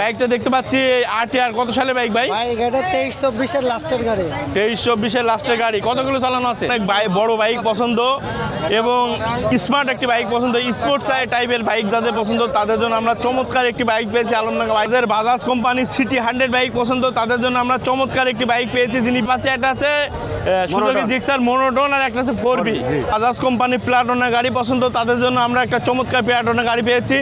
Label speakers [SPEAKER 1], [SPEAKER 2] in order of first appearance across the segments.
[SPEAKER 1] বাইকটা দেখতে পাচ্ছি আরটিআর কত সালে বাইক ভাই?
[SPEAKER 2] ভাই এটা 23-24 এর লাস্টের গাড়ি।
[SPEAKER 1] 23-24 এর লাস্টের গাড়ি। কতগুলো চালানো আছে? অনেক বড় বাইক পছন্দ এবং স্মার্ট একটি বাইক পছন্দ, স্পোর্টস টাইপের বাইক যাদের পছন্দ তাদের জন্য আমরা চমৎকার একটি বাইক পেয়েছি আলমডাঙ্গা বাইকের। বাজাজ কোম্পানির সিটি 100 বাইক পছন্দ তাদের জন্য আমরা চমৎকার একটি বাইক পেয়েছি। যিনি পাচ্ছে একটা আছে সুজুকি জিক্সার মোনোটোন আর একটা আছে 4B। বাজাজ কোম্পানির প্লাটনের গাড়ি পছন্দ তাদের জন্য আমরা একটা চমৎকার প্লাটনের গাড়ি পেয়েছি।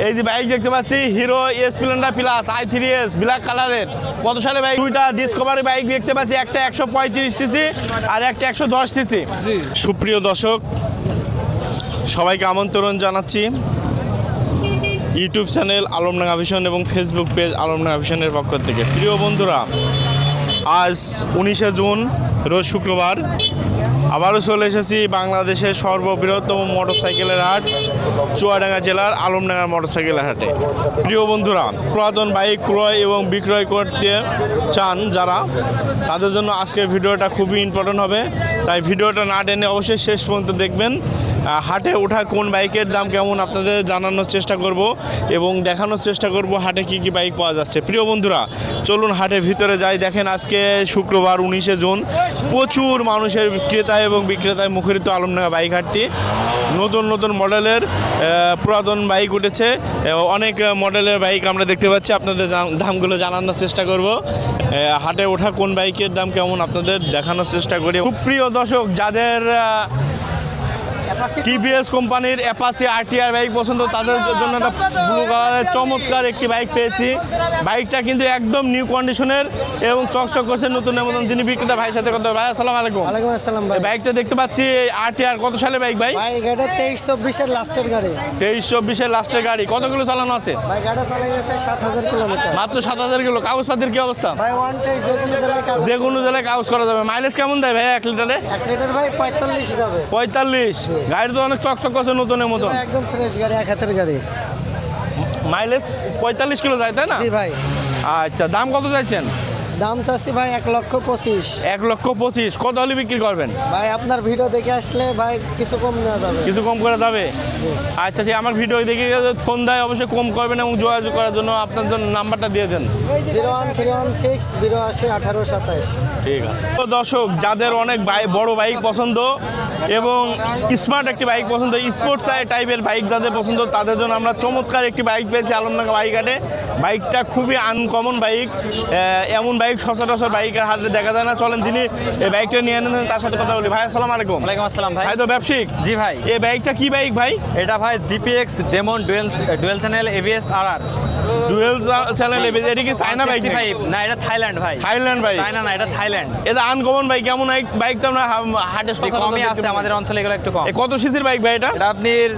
[SPEAKER 1] এই যে বাইক দেখতে পাচ্ছি hero Splendor plus i3s black কালারের। কত সালে বাইক? দুইটা ডিসকভারি বাইক দেখতে পাচ্ছি, একটা 135 সিসি আর একটা 110 সিসি। সুপ্রিয় দর্শক, সবাইকে আমন্ত্রণ জানাচ্ছি ইউটিউব চ্যানেল আলমডাঙ্গা ভিশন এবং ফেসবুক পেজ আলমডাঙ্গা ভিশনের পক্ষ থেকে। প্রিয় বন্ধুরা, আজ 19শে জুন রোজ শুক্রবার আবারও চলে এসেছি বাংলাদেশের সর্ববৃহত্তম মোটরসাইকেলের হাট চুয়াডাঙ্গা জেলার আলমডাঙ্গা মোটরসাইকেলের হাটে। প্রিয় বন্ধুরা, পুরাতন বাইক ক্রয় এবং বিক্রয় করতে চান যারা, তাদের জন্য আজকের ভিডিওটা খুবই ইম্পর্টেন্ট হবে, তাই ভিডিওটা না টেনে অবশ্যই শেষ পর্যন্ত দেখবেন। হাটে ওঠা কোন বাইকের দাম কেমন আপনাদের জানানোর চেষ্টা করব এবং দেখানোর চেষ্টা করব হাটে কি কি বাইক পাওয়া যাচ্ছে। প্রিয় বন্ধুরা, চলুন হাটের ভিতরে যাই। দেখেন আজকে শুক্রবার 19শে জুন, প্রচুর মানুষের ক্রেতা এবং বিক্রেতায় মুখরিত আলমডাঙ্গা বাইক হাটটি। নতুন নতুন মডেলের পুরাতন বাইক উঠেছে, অনেক মডেলের বাইক আমরা দেখতে পাচ্ছি, আপনাদের দামগুলো জানানোর চেষ্টা করব। হাটে ওঠা কোন বাইকের দাম কেমন আপনাদের দেখানোর চেষ্টা করি। সুপ্রিয় দর্শক, যাদের টিভিএস কোম্পানির অ্যাপাচি আরটিআর বাইক পছন্দ তাদের জন্য একটা ব্লু কালারের চমৎকার একটি বাইক পেয়েছি। বাইকটা কিন্তু একদম নিউ কন্ডিশনের এবং চকচক করছে নতুনের মতন। যিনি বিক্রেতা ভাইয়ের সাথে কথা। ভাই আসসালামু আলাইকুম।
[SPEAKER 2] ওয়ালাইকুম আসসালাম ভাই।
[SPEAKER 1] বাইকটা দেখতে পাচ্ছি আরটিআর কত সালে বাইক ভাই?
[SPEAKER 2] ভাই এটা 23-24 এর লাস্টের গাড়ি।
[SPEAKER 1] 23-24 এর লাস্টের গাড়ি। কতগুলো চালানো আছে?
[SPEAKER 2] ভাই গাড়ি চালাই গেছে 7000 কিলোমিটার।
[SPEAKER 1] মাত্র 7000 কিলো। কাগজপাতির কি অবস্থা?
[SPEAKER 2] ভাই ওয়ান টেস্ট
[SPEAKER 1] যে কোনো জেলায় কাগজ করা যাবে। মাইলেজ কেমন দেয় ভাই 1 লিটারে?
[SPEAKER 2] 1 লিটার ভাই 45 যাবে।
[SPEAKER 1] 45। গাড়ি তো অনেক চকচক করছে নতুনের মতন।
[SPEAKER 2] একদম ফ্রেশ গাড়ি, এক হাতের গাড়ি।
[SPEAKER 1] মাইলেজ 45 কিলো যায় তাই না?
[SPEAKER 2] জি ভাই।
[SPEAKER 1] আচ্ছা, দাম কত চাইছেন?
[SPEAKER 2] দাম চাচ্ছি ভাই 1,25,000।
[SPEAKER 1] 1,25,000। কত হলে বিক্রি করবেন?
[SPEAKER 2] ভাই আপনার ভিডিও দেখে আসলে ভাই কিছু কম নেওয়া যাবে।
[SPEAKER 1] কিছু কম করে যাবে?
[SPEAKER 2] জি।
[SPEAKER 1] আচ্ছা ঠিক, আমার ভিডিও দেখে ফোন দেয় অবশ্যই কম করবেন এবং যোগাযোগ করার জন্য আপনার জন্য নাম্বারটা দিয়ে দেন।
[SPEAKER 2] 01316 82 18 27।
[SPEAKER 1] ঠিক আছে। তো দর্শক, যাদের অনেক বড় বাইক পছন্দ এবং স্মার্ট একটি বাইক পছন্দ, স্পোর্টস টাইপের বাইক যাদের পছন্দ তাদের জন্য আমরা চমৎকার একটি বাইক পেয়েছি আলমডাঙ্গা বাইক হাটে। বাইকটা খুবই আনকমন বাইক, এমন বাইক সচরাচর বাইকের হাতে দেখা যায় না। চলেন যিনি এই বাইকটা নিয়ে এনেছেন তার সাথে কথা বলি। ভাই আসসালামু আলাইকুম।
[SPEAKER 3] ওয়ালাইকুম আসসালাম ভাই।
[SPEAKER 1] ভাই তো ব্যবসায়িক?
[SPEAKER 3] জি ভাই।
[SPEAKER 1] এই বাইকটা কি বাইক ভাই?
[SPEAKER 3] এটা ভাই GPX demon dual channel ABS RR.
[SPEAKER 1] Dual channel ABS. এটা কি চায়না বাইক?
[SPEAKER 3] না, এটা থাইল্যান্ড ভাই।
[SPEAKER 1] Thailand bike?
[SPEAKER 3] চায়না না, এটা থাইল্যান্ড।
[SPEAKER 1] এটা আনকমন বাইক। কেমন বাইক তো আমরা হাটে
[SPEAKER 3] কমই আছে আমাদের অঞ্চলে, এগুলো একটু কম।
[SPEAKER 1] কত সিসির বাইক ভাই এটা?
[SPEAKER 3] এটা আপনার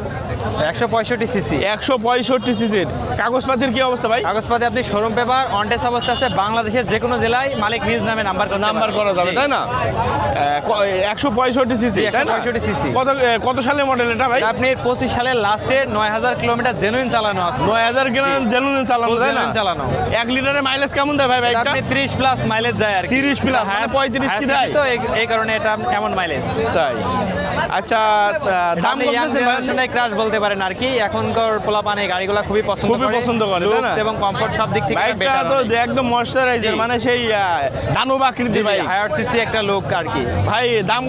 [SPEAKER 3] 165 সিসি।
[SPEAKER 1] 165 সিসির। কাগজপাতির কি অবস্থা ভাই?
[SPEAKER 3] কাগজপাতি আপনি শোরুম পেপার অন টেস্ট অবস্থা আছে। বাংলাদেশের যে কোনো জেলায় মালিক নিজ নামে নাম্বার
[SPEAKER 1] করা যাবে তাই না? 165 সিসি তাই না?
[SPEAKER 3] 165 সিসি।
[SPEAKER 1] কত সালের মডেল এটা ভাই?
[SPEAKER 3] আপনি 25 সালের লাস্টে 9000 কিলোমিটার জেনুইন চালানো আছে।
[SPEAKER 1] 9000 কিলোমিটার জেনুইন চালানো তাই না?
[SPEAKER 3] চালানো।
[SPEAKER 1] 1 লিটারে মাইলেজ কেমন দেয় ভাই বাইকটা?
[SPEAKER 3] আপনি 30 প্লাস মাইলেজ যায় আর কি।
[SPEAKER 1] 30 প্লাস মানে 35 কি দেয়?
[SPEAKER 3] তো এই কারণে এটা এমন মাইলেজ।
[SPEAKER 1] তাই। আচ্ছা, দাম কত
[SPEAKER 3] জেনারেশনে ক্রাশ বলতে পারেন আর কি। এখনকার পোলাপান এই গাড়িগুলো খুবই পছন্দ করে তাই না? এবং কমফোর্ট সব দিক থেকে
[SPEAKER 1] বাইকটা তো একদম ময়শ্চারাইজার, মানে সেই দানব আকৃতির বাইক।
[SPEAKER 3] হায়ার সিসি একটা লুক আর কি।
[SPEAKER 1] ভাই দাম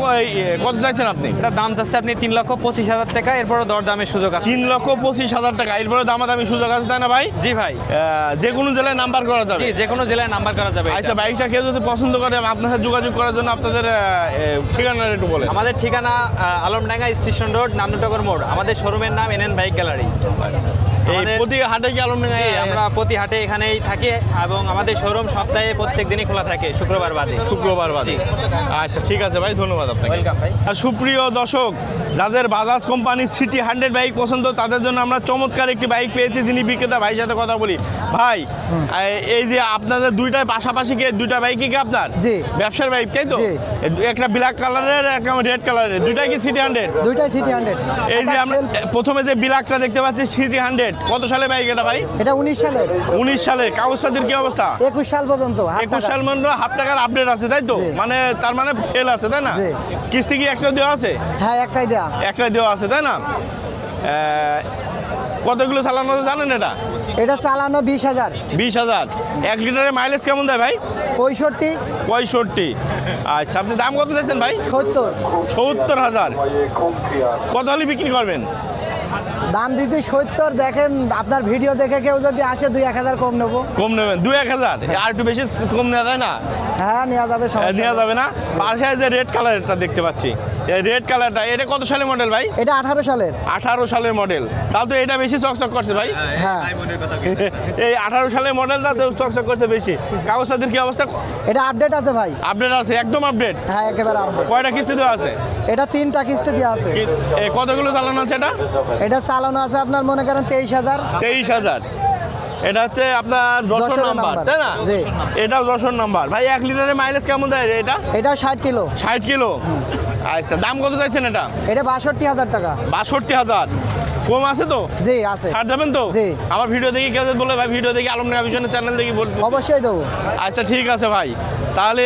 [SPEAKER 1] কত চাইছেন আপনি?
[SPEAKER 3] এটা দাম চাচ্ছে আপনি 3,25,000 টাকা। এরপরও দরদামের সুযোগ আছে।
[SPEAKER 1] 3,25,000 টাকা। এরপরে দামাদামি সুযোগ আছে তাই না ভাই?
[SPEAKER 3] জি ভাই।
[SPEAKER 1] যে কোনো জেলায় নাম্বার করা যাবে?
[SPEAKER 3] জি, যে কোনো জেলায় নাম্বার করা যাবে।
[SPEAKER 1] আচ্ছা, বাইকটা কেউ যদি পছন্দ করে আপনার সাথে যোগাযোগ করার জন্য আপনাদের ঠিকানাটা একটু বলেন।
[SPEAKER 3] আমাদের ঠিকানা আলমডাঙ্গা স্টেশন রোড, নামনগর মোড়। আমাদের শোরুমের নাম এনএন বাইক গ্যালারি।
[SPEAKER 1] এই প্রতি হাটে কি আলমডাঙ্গায়?
[SPEAKER 3] আমরা প্রতি হাটে এখানেই থাকি এবং আমাদের শোরুম সপ্তাহে প্রত্যেক দিনই খোলা থাকে, শুক্রবার বাদে।
[SPEAKER 1] আচ্ছা ঠিক আছে ভাই, ধন্যবাদ আপনাকে।
[SPEAKER 3] ওয়েলকাম ভাই।
[SPEAKER 1] সুপ্রিয় দর্শক, যাদের বাজাজ কোম্পানির সিটি 100 বাইক পছন্দ তাদের জন্য আমরা চমৎকার একটি বাইক পেয়েছি। যিনি বিক্রেতা ভাইয়ের সাথে কথা বলি। ভাই, এই যে আপনাদের দুইটাই পাশাপাশি দুইটা বাইকই কি আপনার?
[SPEAKER 2] জি।
[SPEAKER 1] ব্যবসার বাইক তাই তো? একটা ব্ল্যাক কালারের, একটা রেড কালারের, দুইটাই কি সিটি 100?
[SPEAKER 2] দুইটাই সিটি 100।
[SPEAKER 1] এই যে আমরা প্রথমে যে ব্ল্যাকটা দেখতে পাচ্ছি সিটি 100, কত সালে বাইক এটা ভাই?
[SPEAKER 2] এটা 19 সালের।
[SPEAKER 1] 19 সালের। কাগজপাতির কি অবস্থা?
[SPEAKER 2] 21 সাল পর্যন্ত।
[SPEAKER 1] 21 সাল পর্যন্ত হাফ টাকার আপডেট আছে তাই তো? মানে তার মানে ফেল আছে তাই না? কিস্তি কি একটা দেওয়া আছে?
[SPEAKER 2] হ্যাঁ, একটাই দেয়া।
[SPEAKER 1] একটা দেওয়া আছে তাই না? কতগুলো চালানো আছে জানেন এটা?
[SPEAKER 2] এটা চালানো 20,000।
[SPEAKER 1] 20,000। 1 লিটারের মাইলেজ কেমন দেয় ভাই?
[SPEAKER 2] 65,
[SPEAKER 1] 65। আচ্ছা, আপনি দাম কত চাইছেন ভাই?
[SPEAKER 2] 70।
[SPEAKER 1] 70,000। কত হলে বিক্রি করবেন?
[SPEAKER 2] দাম দিচ্ছি 70। দেখেন আপনার ভিডিও দেখে কেউ যদি আসে 2-1,000 কম নেবো।
[SPEAKER 1] কম নেবেন 2-1,000? আর একটু বেশি কম নেওয়া যায় না?
[SPEAKER 2] হ্যাঁ, নেওয়া যাবে, সমস্যা
[SPEAKER 1] নেওয়া
[SPEAKER 2] নেই।
[SPEAKER 1] যাবে না? পাশে যে রেড কালারটা দেখতে পাচ্ছি, এই রেড কালারটা এটা কত সালের মডেল ভাই?
[SPEAKER 2] এটা 18 সালের।
[SPEAKER 1] 18 সালের মডেল। তাও তো এটা বেশি চকচক করছে ভাই।
[SPEAKER 2] হ্যাঁ,
[SPEAKER 1] এই 18 সালের মডেলটা তো চকচক করছে বেশি। কাগজপাতির কি অবস্থা?
[SPEAKER 2] এটা আপডেট আছে ভাই।
[SPEAKER 1] আপডেট আছে, একদম আপডেট।
[SPEAKER 2] হ্যাঁ, একেবারে আপডেট।
[SPEAKER 1] কয়টা কিস্তি দেওয়া আছে?
[SPEAKER 2] এটা 3টা কিস্তি দেওয়া আছে।
[SPEAKER 1] কতগুলো চালানো আছে এটা?
[SPEAKER 2] এটা চালানো আছে আপনার মনে করেন 23,000।
[SPEAKER 1] 23,000। এটা হচ্ছে আপনার যশোর
[SPEAKER 2] যশোরের
[SPEAKER 1] নাম্বার,
[SPEAKER 2] নাম্বার।
[SPEAKER 1] তাই না?
[SPEAKER 2] জি।
[SPEAKER 1] এটাও যশোর নাম্বার। ভাই 1 লিটারের মাইলেজ কেমন দেয় এটা?
[SPEAKER 2] এটা 60 কিলো।
[SPEAKER 1] 60 কিলো। আচ্ছা, দাম কত চাইছেন এটা?
[SPEAKER 2] এটা 62,000 টাকা।
[SPEAKER 1] 62,000। কম আছে তো?
[SPEAKER 2] জি, আছে।
[SPEAKER 1] ছাড় দেবেন তো?
[SPEAKER 2] জি।
[SPEAKER 1] আমার ভিডিও দেখি কেউ যদি বলে ভাই ভিডিও দেখি আলমনগর ভিশনের চ্যানেল দেখি বলতে।
[SPEAKER 2] অবশ্যই দেবো।
[SPEAKER 1] আচ্ছা, ঠিক আছে ভাই। তাহলে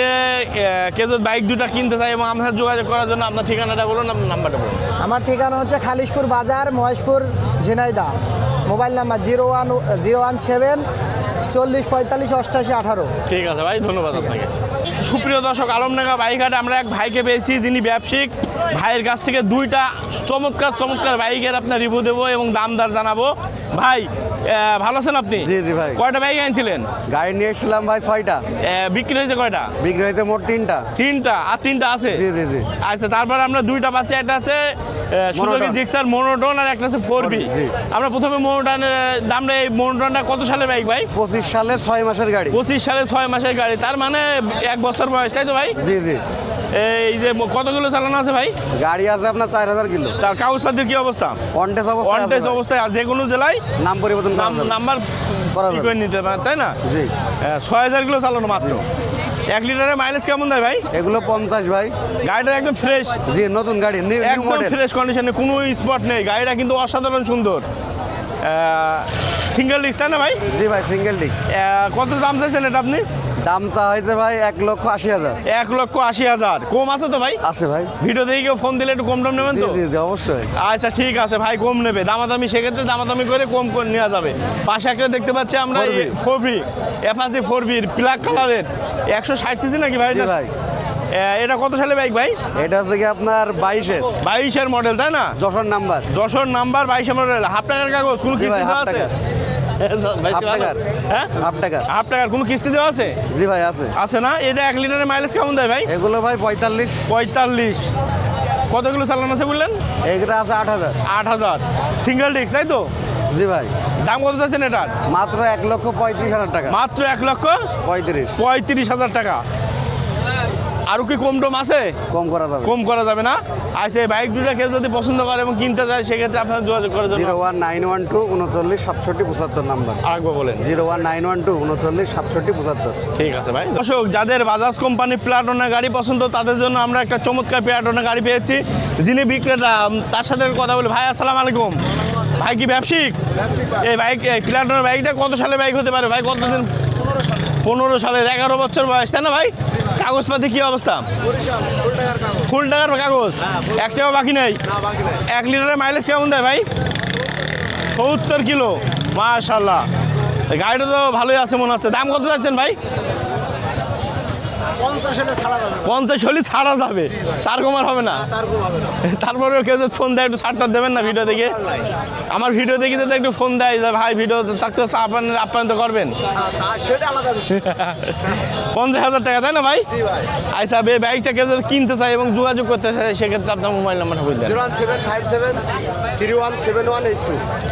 [SPEAKER 1] কেউ যদি বাইক দুটা কিনতে চায় এবং আমার সাথে যোগাযোগ করার জন্য আপনার ঠিকানাটা বলুন, আপনার নাম্বারটা বলুন।
[SPEAKER 2] আমার ঠিকানা হচ্ছে খালিশপুর বাজার, মহেশপুর, ঝিনাইদহ। Mobile number 01017 40 45 88 18।
[SPEAKER 1] ঠিক আছে ভাই, ধন্যবাদ আপনাকে। সুপ্রিয় দর্শক, আলমডাঙ্গা বাইকহাটে আমরা এক ভাইকে পেয়েছি যিনি ব্যবসায়িক। ভাইয়ের কাছ থেকে দুইটা চমৎকার বাইকের আপনার রিভিউ দেবো এবং দাম দর জানাবো। ভাই ভালো আছেন আপনি?
[SPEAKER 4] জি জি ভাই।
[SPEAKER 1] কয়টা বাইক আনছিলেন?
[SPEAKER 4] গাড়ি নিয়ে এসেছিলাম ভাই 6টা।
[SPEAKER 1] বিক্রি হয়েছে কয়টা?
[SPEAKER 4] বিক্রি হয়েছে মোট 3টা।
[SPEAKER 1] 3টা। আর 3টা আছে?
[SPEAKER 4] জি জি জি।
[SPEAKER 1] আচ্ছা, তারপরে আমরা দুইটা পাচ্ছি। একটা আছে সুজুকি
[SPEAKER 4] Monoton।
[SPEAKER 1] জিক্সার মোনোটন, আর একটা আছে 4B।
[SPEAKER 4] জি।
[SPEAKER 1] আমরা প্রথমে মোনোটনের দামটা, এই মোনোটনটা কত সালের বাইক ভাই?
[SPEAKER 4] 25 সালের 6 মাসের গাড়ি।
[SPEAKER 1] 25 সালে 6 মাসের গাড়ি, তার মানে 1 বছর বয়স, তাই তো ভাই?
[SPEAKER 4] জি জি।
[SPEAKER 1] এই যে কতগুলো চালানো আছে ভাই?
[SPEAKER 4] গাড়ি আছে আপনার 4000 কিলো।
[SPEAKER 1] চার কাগজপাতির কি অবস্থা?
[SPEAKER 4] অনটেস অবস্থা।
[SPEAKER 1] ওয়ান্টেজ অবস্থায় আছে, যে কোনো জেলায়
[SPEAKER 4] নাম পরিবর্তন করা যাবে।
[SPEAKER 1] নাম্বার
[SPEAKER 4] করা
[SPEAKER 1] কি
[SPEAKER 4] যাবে।
[SPEAKER 1] করে নিতে পারে, তাই না?
[SPEAKER 4] জি।
[SPEAKER 1] 6000 কিলো চালানো মাত্র। 1 লিটারের মাইলেজ কেমন দেয় ভাই?
[SPEAKER 4] এগুলো 50 ভাই।
[SPEAKER 1] গাড়িটা একদম ফ্রেশ,
[SPEAKER 4] জি, নতুন গাড়ি, নিউ
[SPEAKER 1] একদম
[SPEAKER 4] মডেল।
[SPEAKER 1] ফ্রেশ কন্ডিশনে, কোনো স্পট নেই। গাড়িটা কিন্তু অসাধারণ সুন্দর। সিঙ্গেল ডিস্ক, তাই না ভাই?
[SPEAKER 4] জি ভাই, সিঙ্গেল ডিস্ক।
[SPEAKER 1] কত দাম চাইছেন এটা আপনি?
[SPEAKER 4] দাম চা হয়েছে ভাই 1,80,000।
[SPEAKER 1] 1,80,000। কম আছে তো ভাই?
[SPEAKER 4] আছে ভাই।
[SPEAKER 1] ভিডিও দেখে কেউ ফোন দিলে একটু কম টম নেবেন
[SPEAKER 4] জি
[SPEAKER 1] তো?
[SPEAKER 4] জি জি, অবশ্যই।
[SPEAKER 1] আচ্ছা, ঠিক আছে ভাই, কম নেবে। দামাদামি, সেক্ষেত্রে দামাদামি করে কম করে নেওয়া যাবে। পাশে একটা দেখতে পাচ্ছি আমরা 4B অ্যাপাচি 4B ব্ল্যাক কালারের 160 সিসি নাকি ভাই?
[SPEAKER 4] জি ভাই।
[SPEAKER 1] এটা কত সালে বাইক ভাই?
[SPEAKER 4] এটা হচ্ছে কি আপনার 22-এর
[SPEAKER 1] 22-এর মডেল, তাই না?
[SPEAKER 4] Jessore number.
[SPEAKER 1] Jessore number, 22 model. Half টাকার কাগজ, কোনো
[SPEAKER 4] জি ভাই,
[SPEAKER 1] কিস্তি দেওয়া
[SPEAKER 4] হাফ
[SPEAKER 1] আছে?
[SPEAKER 4] টাকার। হাফ টাকার।
[SPEAKER 1] হ্যাঁ,
[SPEAKER 4] হাফ টাকা।
[SPEAKER 1] হাফ টাকার কোনো কিস্তি দেওয়া আছে?
[SPEAKER 4] জি ভাই, আছে।
[SPEAKER 1] আছে না? এটা 1 লিটারের মাইলেজ কেমন দেয় ভাই?
[SPEAKER 4] এগুলো ভাই 45।
[SPEAKER 1] 45। কতগুলো চালানো আছে বললেন?
[SPEAKER 4] এইটা আছে 8000।
[SPEAKER 1] 8000। সিঙ্গেল ডিস্ক, তাই তো?
[SPEAKER 4] জি ভাই।
[SPEAKER 1] দাম কত চাচ্ছেন এটার?
[SPEAKER 4] মাত্র 1,35,000 টাকা।
[SPEAKER 1] মাত্র
[SPEAKER 4] 35।
[SPEAKER 1] 1,35,000 টাকা। আরও কি কম টম আছে?
[SPEAKER 4] কম করা যাবে।
[SPEAKER 1] কম করা যাবে না? আচ্ছা, এই বাইক দুটো কেউ যদি পছন্দ করে এবং কিনতে চায়, সেক্ষেত্রে আপনার যোগাযোগ করার জন্য
[SPEAKER 4] 01912 39 67 75 নাম্বার।
[SPEAKER 1] আরেকবার বলেন।
[SPEAKER 4] 01912 39 67 75।
[SPEAKER 1] ঠিক আছে ভাই। দর্শক, যাদের বাজাজ কোম্পানি প্লাটনের গাড়ি পছন্দ, তাদের জন্য আমরা একটা চমৎকার প্লাটনের গাড়ি পেয়েছি। যিনি বিক্রেতা, তার সাথে কথা বলি। ভাই আসসালামু আলাইকুম। ভাই কি ব্যবসায়িক? এই বাইক, প্লাটনের বাইকটা কত সালে বাইক হতে পারে ভাই? কতদিন? 15 সালের, 11 বছর বয়স, তাই না ভাই? কাগজপাতি কি অবস্থা? ফুল টাকার কাগজ, একটাও বাকি নেই। 1 লিটারের মাইলেজ কেমন দেয় ভাই? 70 কিলো। মাশাআল্লাহ, গাড়িটা তো ভালোই আছে মনে হচ্ছে। দাম কত যাচ্ছেন ভাই? 50 হলে ছাড়া যাবে, তার কমার হবে না? তারপরেও কেউ যদি ফোন দেয়, একটু ছাড়টা দেবেন না ভিডিও দেখে? আমার ভিডিও দেখে যদি একটু ফোন দেয় যে ভাই ভিডিও থাকতে আপ্যায়ন করবেন। 50,000 টাকা, তাই না ভাই? আচ্ছা, এই বাইকটা কেউ যদি কিনতে চায় এবং যোগাযোগ করতে চায়, সেক্ষেত্রে আপনার মোবাইল নাম্বারটা বলবেন।
[SPEAKER 4] 01757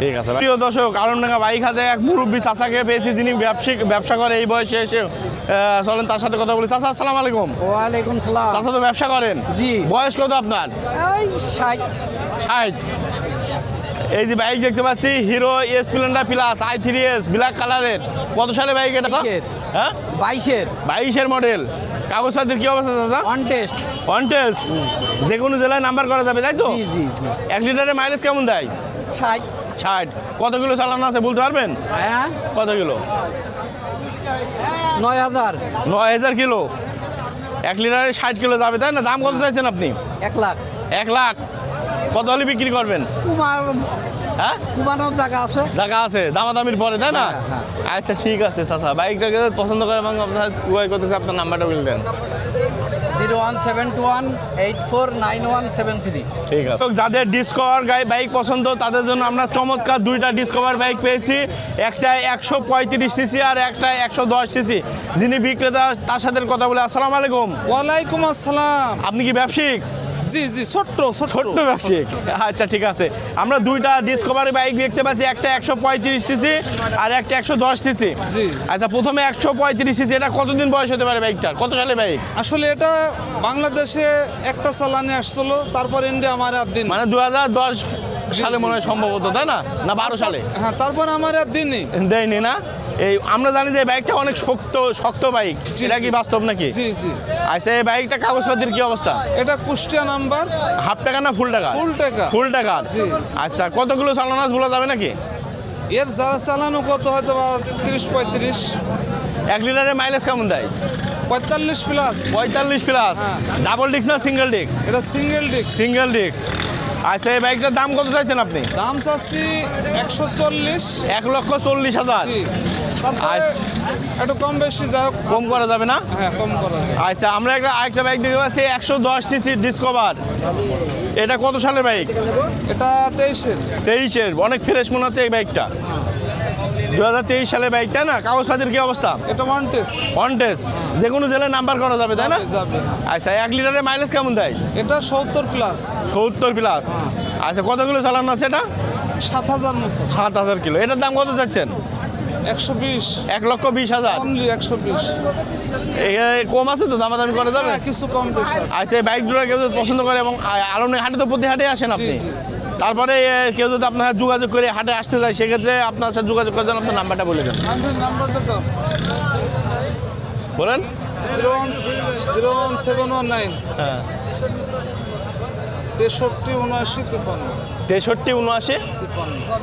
[SPEAKER 1] ঠিক আছে। প্রিয় দর্শক, আলমডাঙ্গা বাইক হাতে এক মুরব্বী চাচাকে পেয়েছি, যিনি ব্যবসা করে এই বয়সে এসে। চলেন তার সাথে কথা বলি। চাচা আসসালামু আলাইকুম।
[SPEAKER 2] ওয়ালাইকুম সালাম।
[SPEAKER 1] চাচা তো ব্যবসা করেন?
[SPEAKER 2] জি।
[SPEAKER 1] বয়স কত আপনার?
[SPEAKER 2] এই 60।
[SPEAKER 1] 60। এই যে বাইক দেখতে পাচ্ছি, hero Splendor plus i3s black কালারের। কত সালে বাইক এটা?
[SPEAKER 2] 22-এর।
[SPEAKER 1] হ্যাঁ,
[SPEAKER 2] 22-এর
[SPEAKER 1] 22-এর মডেল। কাগজপাতির কি অবস্থা চাচা?
[SPEAKER 2] On test.
[SPEAKER 1] ওয়ান টেস্ট, যে কোনো জেলায় নাম্বার করা যাবে, তাই তো?
[SPEAKER 2] জি জি জি।
[SPEAKER 1] 1 লিটারের মাইলেজ কেমন দেয়?
[SPEAKER 2] 60।
[SPEAKER 1] 60। কত কিলো চালানো আছে বলতে পারবেন?
[SPEAKER 2] হ্যাঁ,
[SPEAKER 1] কত কিলো?
[SPEAKER 2] 9000।
[SPEAKER 1] 9000 কিলো। 1 লিটারে 60 কিলো যাবে, তাই না? দাম কত চাইছেন আপনি?
[SPEAKER 2] 1 লাখ।
[SPEAKER 1] 1 লাখ। কত হলে বিক্রি করবেন? হ্যাঁ
[SPEAKER 2] কুমানোর জায়গা আছে।
[SPEAKER 1] দেখা আছে দামাদামির পরে, তাই না?
[SPEAKER 2] হ্যাঁ,
[SPEAKER 1] আচ্ছা ঠিক আছে চাচা, বাইকটাকে পছন্দ করে এবং আপনার ক্রয় করতেছে, আপনার নাম্বারটা বলে দেন।
[SPEAKER 2] 01721849173।
[SPEAKER 1] ঠিক আছে। তো যাদের ডিসকভার বাইক পছন্দ তাদের জন্য আমরা চমৎকার দুইটা ডিসকভার বাইক পেয়েছি, একটা 135 সিসি আর একটা 110 সিসি। যিনি বিক্রেতা তার সাথে কথা বলে। আসসালামু আলাইকুম।
[SPEAKER 5] ওয়ালাইকুম আসসালাম।
[SPEAKER 1] আপনি কি ব্যবসায়িক?
[SPEAKER 5] জি জি, ছোট্ট
[SPEAKER 1] ছোট্ট ব্যবসায়িক। আচ্ছা ঠিক আছে, আমরা দুইটা ডিসকভারি বাইক দেখতে পাচ্ছি, একটা 135 সিসি আর একটা 110 সিসি।
[SPEAKER 5] জি।
[SPEAKER 1] আচ্ছা প্রথমে 135 সিসি, এটা কতদিন বয়স হতে পারে বাইকটার? কত সালে বাইক?
[SPEAKER 5] আসলে এটা বাংলাদেশে একটা চালানে আসছিল, তারপর ইন্ডিয়া আমার দিন,
[SPEAKER 1] মানে 2010 সালে মনে হয় সম্ভবত, তাই না? না 12 সালে?
[SPEAKER 5] হ্যাঁ, তারপর আমার দিনই
[SPEAKER 1] দেয়নি না? এই আমরা জানি যে বাইকটা অনেক শক্ত বাইক,
[SPEAKER 5] জি,
[SPEAKER 1] এটা কি
[SPEAKER 5] জি।
[SPEAKER 1] বাস্তব নাকি?
[SPEAKER 5] জি জি।
[SPEAKER 1] আচ্ছা এই বাইকটা কাগজপত্রের কি অবস্থা?
[SPEAKER 5] এটা কুষ্টিয়া নাম্বার,
[SPEAKER 1] হাফ টাকা না ফুল টাকা?
[SPEAKER 5] ফুল টাকা।
[SPEAKER 1] ফুল টাকা।
[SPEAKER 5] জি।
[SPEAKER 1] আচ্ছা কতগুলো চালানো আছে বলা যাবে নাকি?
[SPEAKER 5] এর যারা চালানো কত হয়তো বা 30-35,
[SPEAKER 1] 1 লিটারের মাইলেজ কেমন দেয়?
[SPEAKER 5] 45 প্লাস।
[SPEAKER 1] 45 প্লাস।
[SPEAKER 5] হ্যাঁ।
[SPEAKER 1] ডাবল ডিস্ক না সিঙ্গেল ডিস্ক?
[SPEAKER 5] এটা সিঙ্গেল ডিস্ক।
[SPEAKER 1] Single disc. আচ্ছা এই বাইকটার দাম কত চাইছেন আপনি?
[SPEAKER 5] দাম চাচ্ছি 140।
[SPEAKER 1] 1,40,000।
[SPEAKER 5] জি। তারপরে একটু কম বেশি যাই হোক
[SPEAKER 1] কম
[SPEAKER 5] আছে।
[SPEAKER 1] করা যাবে না?
[SPEAKER 5] হ্যাঁ, কম করা যাবে।
[SPEAKER 1] আচ্ছা আমরা আরেকটা বাইক দেখতে পাচ্ছি 110 সিসি ডিসকভার। এটা কত সালের বাইক?
[SPEAKER 5] এটা 23-এর।
[SPEAKER 1] 23-এর। অনেক ফ্রেশ মনে হচ্ছে এই বাইকটা। 2023 সালের বাইক, তাই না? কাগজপাতির কি অবস্থা?
[SPEAKER 5] এটা ওয়ান টেস্ট।
[SPEAKER 1] অন টেস্ট, যে কোনো জেলায় নাম্বার করা যাবে, তাই না?
[SPEAKER 5] যাবে।
[SPEAKER 1] আচ্ছা 1 লিটারের মাইলেজ কেমন দেয়?
[SPEAKER 5] এটা 70 প্লাস।
[SPEAKER 1] 70 প্লাস। আচ্ছা কতগুলো চালানো আছে এটা?
[SPEAKER 5] 7000 মতো।
[SPEAKER 1] 7000 কিলো। এটার দাম কত চাচ্ছেন?
[SPEAKER 5] 120।
[SPEAKER 1] 1,20,000।
[SPEAKER 5] অনলি 120।
[SPEAKER 1] কম আছে তো, দামাদামি করে যাবে?
[SPEAKER 5] হ্যাঁ, কিছু কম বেশি আছে।
[SPEAKER 1] আচ্ছা এই বাইকগুলো কেউ যদি পছন্দ করে, এবং আলমডাঙ্গা হাটে তো প্রতি হাটে আসেন আপনি,
[SPEAKER 5] জি, জি।
[SPEAKER 1] তারপরে কেউ যদি আপনার সাথে যোগাযোগ করে হাটে আসতে চায়, সেক্ষেত্রে আপনার সাথে যোগাযোগ করার জন্য আপনার নাম্বারটা বলে দেন।
[SPEAKER 5] আমাদের নাম্বারটা তো
[SPEAKER 1] বলেন।
[SPEAKER 5] 01719
[SPEAKER 1] হ্যাঁ
[SPEAKER 5] 63 79 53
[SPEAKER 1] 63 79
[SPEAKER 5] 53।